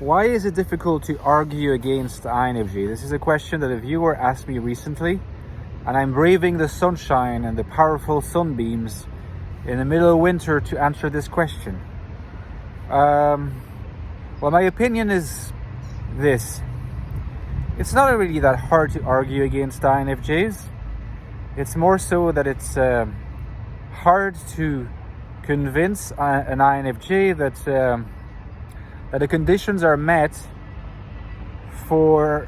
Why is it difficult to argue against INFJ? This is a question that a viewer asked me recently, and I'm braving the sunshine and the powerful sunbeams in the middle of winter to answer this question. Well, my opinion is this. It's not really that hard to argue against INFJs. It's more so that it's hard to convince an INFJ that the conditions are met for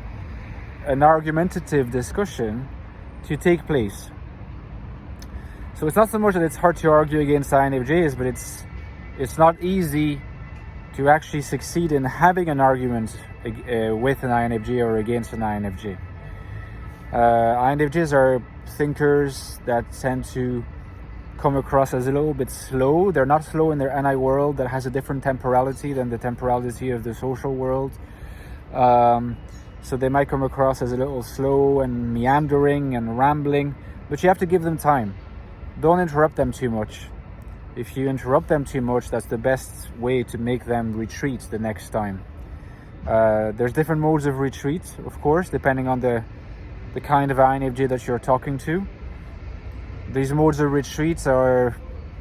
an argumentative discussion to take place. So it's not so much that it's hard to argue against INFJs, but it's not easy to actually succeed in having an argument with an INFJ or against an INFJ. INFJs are thinkers that tend to come across as a little bit slow. They're not slow in their NI world that has a different temporality than the temporality of the social world. So they might come across as a little slow and meandering and rambling, but you have to give them time. Don't interrupt them too much. If you interrupt them too much, that's the best way to make them retreat the next time. There's different modes of retreat, of course, depending on the kind of INFJ that you're talking to. These modes of retreats are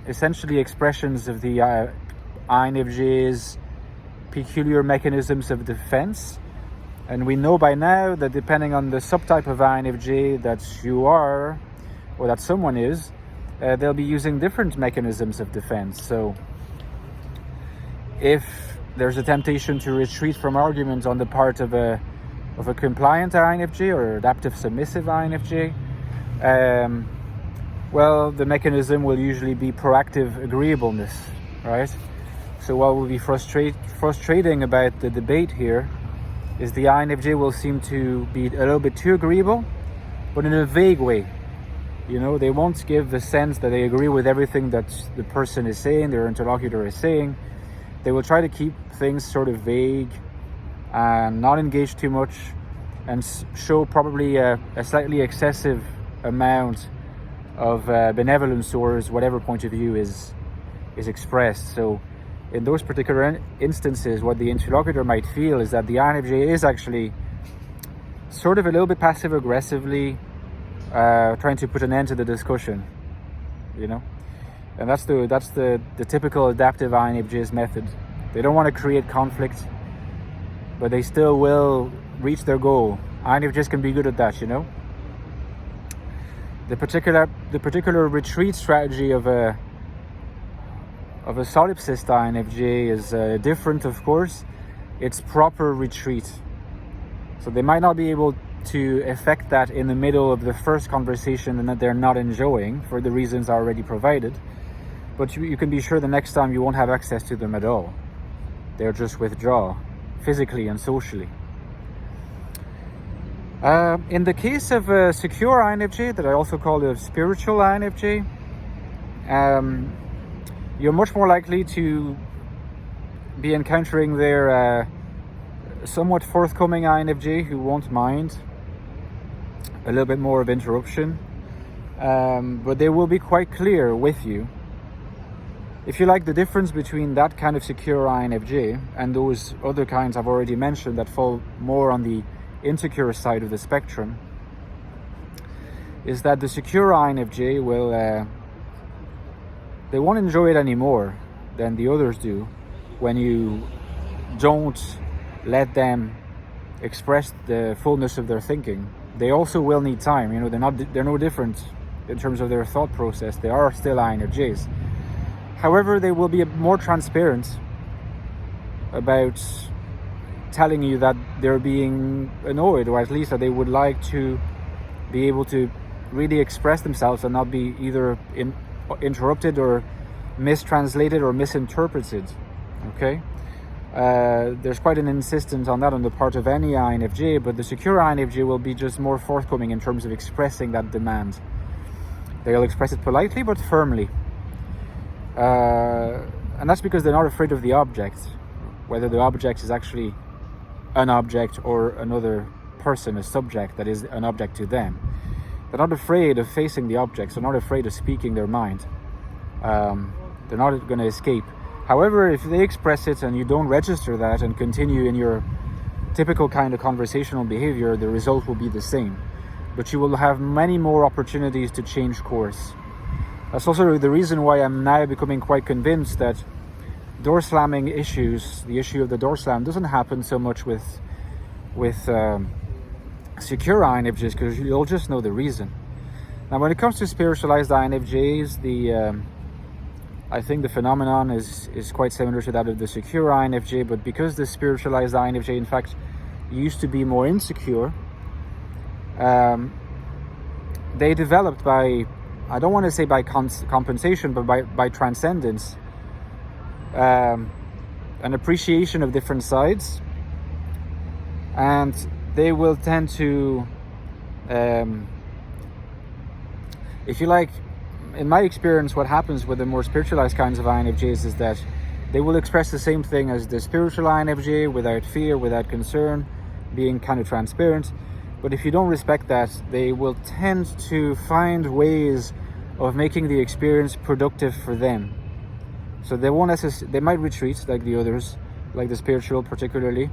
essentially expressions of the INFJ's peculiar mechanisms of defense. And we know by now that depending on the subtype of INFJ that you are, or that someone is, they'll be using different mechanisms of defense. So if there's a temptation to retreat from arguments on the part of a compliant INFJ or adaptive submissive INFJ, well, the mechanism will usually be proactive agreeableness, right? So what will be frustrating about the debate here is the INFJ will seem to be a little bit too agreeable, but in a vague way. You know, they won't give the sense that they agree with everything that the person is saying, their interlocutor is saying. They will try to keep things sort of vague and not engage too much, and show probably a slightly excessive amount of benevolence towards whatever point of view is expressed. So in those particular instances, what the interlocutor might feel is that the INFJ is actually sort of a little bit passive aggressively trying to put an end to the discussion, you know. And that's the typical adaptive INFJ's method. They don't want to create conflict, but they still will reach their goal. INFJs can be good at that, you know. The particular retreat strategy of a solipsist INFJ is different, of course. It's proper retreat. So they might not be able to effect that in the middle of the first conversation and that they're not enjoying for the reasons already provided. But you can be sure the next time you won't have access to them at all. They'll just withdraw physically and socially. In the case of a secure INFJ, that I also call a spiritual INFJ, you're much more likely to be encountering their somewhat forthcoming INFJ who won't mind a little bit more of interruption, but they will be quite clear with you. If you like, the difference between that kind of secure INFJ and those other kinds I've already mentioned that fall more on the insecure side of the spectrum is that the secure INFJ will they won't enjoy it any more than the others do when you don't let them express the fullness of their thinking. They also will need time. You know, they're no different in terms of their thought process. They are still INFJs. However, they will be more transparent about telling you that they're being annoyed, or at least that they would like to be able to really express themselves and not be either interrupted or mistranslated or misinterpreted. Okay? There's quite an insistence on that on the part of any INFJ, but the secure INFJ will be just more forthcoming in terms of expressing that demand. They'll express it politely but firmly. And that's because they're not afraid of the object, whether the object is actually an object or another person, a subject that is an object to them. They're not afraid of facing the objects. They're not afraid of speaking their mind. They're not going to escape. However, if they express it and you don't register that and continue in your typical kind of conversational behavior, the result will be the same. But you will have many more opportunities to change course. That's also the reason why I'm now becoming quite convinced that door slamming issues, the issue of the door slam, doesn't happen so much with secure INFJs, because you'll just know the reason. Now, when it comes to spiritualized INFJs, I think the phenomenon is quite similar to that of the secure INFJ, but because the spiritualized INFJ, in fact, used to be more insecure, they developed by, I don't want to say by compensation, but by transcendence, an appreciation of different sides, and they will tend to, if you like, in my experience, what happens with the more spiritualized kinds of INFJs is that they will express the same thing as the spiritual INFJ, without fear, without concern, being kind of transparent. But if you don't respect that, they will tend to find ways of making the experience productive for them. So they won't necessarily, they might retreat like the others, like the spiritual particularly.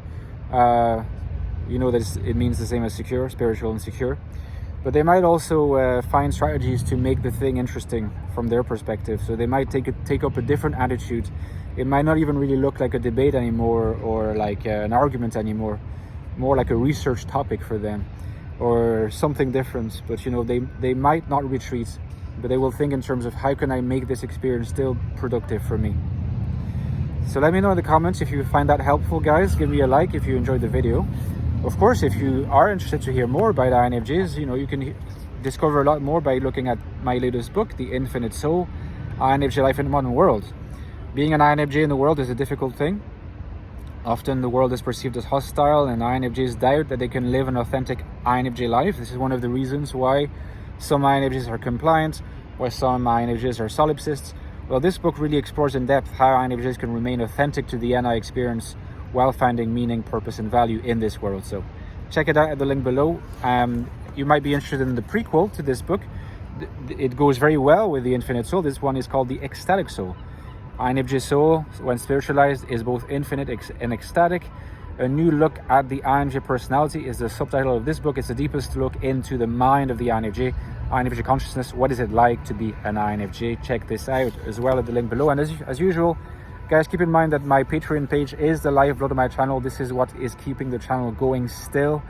You know that it means the same as secure, spiritual and secure. But they might also find strategies to make the thing interesting from their perspective. So they might take up a different attitude. It might not even really look like a debate anymore, or like an argument anymore, more like a research topic for them, or something different. But you know, they might not retreat, but they will think in terms of how can I make this experience still productive for me. So let me know in the comments if you find that helpful, guys. Give me a like if you enjoyed the video. Of course, if you are interested to hear more about INFJs, you know, you can discover a lot more by looking at my latest book, The Infinite Soul, INFJ Life in the Modern World. Being an INFJ in the world is a difficult thing. Often the world is perceived as hostile, and INFJs doubt that they can live an authentic INFJ life. This is one of the reasons why some INFJs are compliant, why some INFJs are solipsists. Well, this book really explores in depth how INFJs can remain authentic to the NI experience while finding meaning, purpose, and value in this world. So check it out at the link below. You might be interested in the prequel to this book. It goes very well with the Infinite Soul. This one is called the Ecstatic Soul. INFJ Soul, when spiritualized, is both infinite and ecstatic. A new look at the INFJ personality is the subtitle of this book. It's the deepest look into the mind of the INFJ, INFJ consciousness. What is it like to be an INFJ? Check this out as well at the link below. And as usual, guys, keep in mind that my Patreon page is the lifeblood of my channel. This is what is keeping the channel going still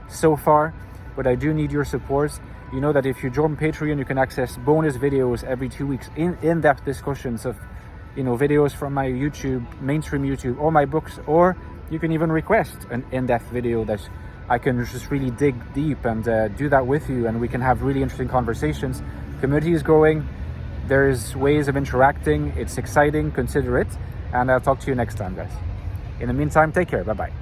so far, but I do need your support. You know that if you join Patreon, you can access bonus videos every 2 weeks, in-depth discussions of, you know, videos from my YouTube, mainstream YouTube, or my books, or you can even request an in-depth video that I can just really dig deep and do that with you, and we can have really interesting conversations. Community is growing. There's ways of interacting. It's exciting. Consider it. And I'll talk to you next time, guys. In the meantime, take care. Bye-bye.